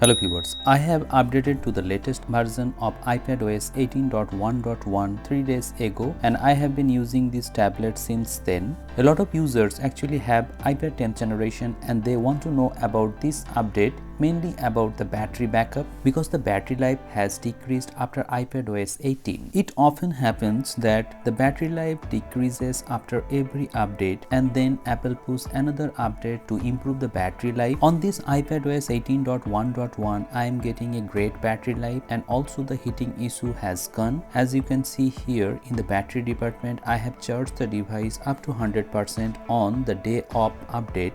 Hello viewers, I have updated to the latest version of iPadOS 18.1.1 3 days ago and I have been using this tablet since then. A lot of users actually have iPad 10th generation and they want to know about this update, mainly about the battery backup because the battery life has decreased after iPadOS 18. It often happens that the battery life decreases after every update and then Apple pushes another update to improve the battery life. On this iPadOS 18.1.1 I am getting a great battery life and also the heating issue has gone. As you can see here in the battery department, I have charged the device up to 100% on the day of update.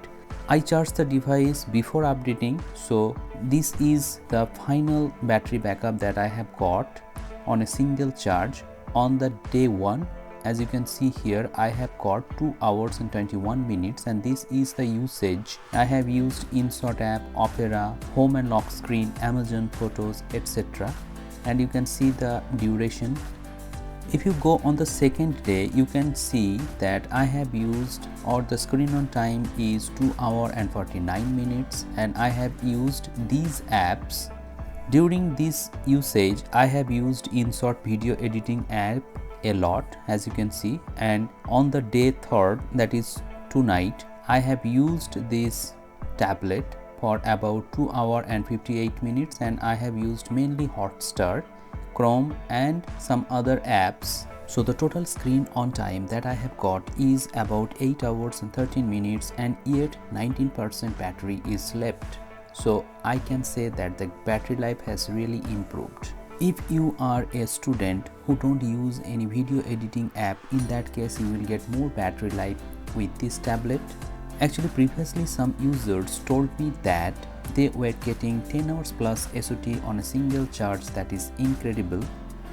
I charged the device before updating, so this is the final battery backup that I have got on a single charge on the day 1. As you can see here, I have got 2 hours and 21 minutes and this is the usage. I have used InShot app, Opera, home and lock screen, Amazon Photos, etc. And you can see the duration. If you go on the second day, you can see that I have used, or the screen on time is 2 hours and 49 minutes and I have used these apps. During this usage, I have used InShot video editing app a lot, as you can see, and on the day 3rd, that is tonight, I have used this tablet for about 2 hours and 58 minutes and I have used mainly Hotstar, Chrome and some other apps. So the total screen on time that I have got is about 8 hours and 13 minutes and yet 19% battery is left. So I can say that the battery life has really improved. If you are a student who don't use any video editing app, in that case you will get more battery life with this tablet. Actually, previously some users told me that they were getting 10 hours plus SOT on a single charge. That is incredible,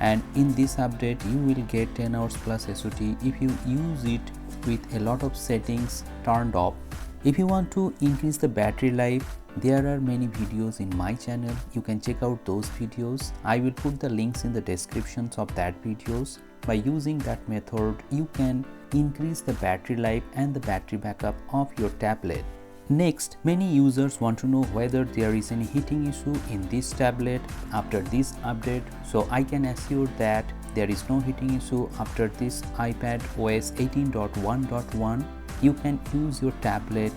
and in this update you will get 10 hours plus SOT if you use it with a lot of settings turned off. If you want to increase the battery life, there are many videos in my channel. You can check out those videos. I will put the links in the descriptions of that videos. By using that method, you can increase the battery life and the battery backup of your tablet. Next, many users want to know whether there is any heating issue in this tablet after this update. So I can assure that there is no heating issue after this iPadOS 18.1.1. You can use your tablet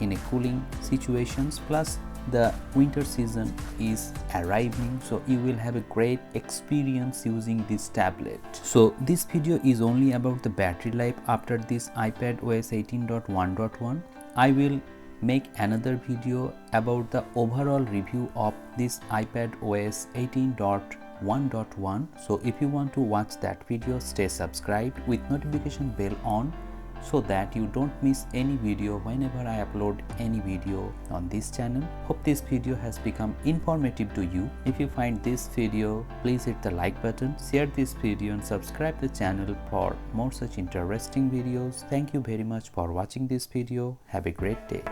in a cooling situations, plus the winter season is arriving, so you will have a great experience using this tablet. So this video is only about the battery life after this iPadOS 18.1.1. I will make another video about the overall review of this iPadOS 18.1.1. so if you want to watch that video, stay subscribed with notification bell on so that you don't miss any video whenever I upload any video on this channel. Hope this video has become informative to you. If you find this video, please hit the like button, share this video and subscribe the channel for more such interesting videos. Thank you very much for watching this video. Have a great day.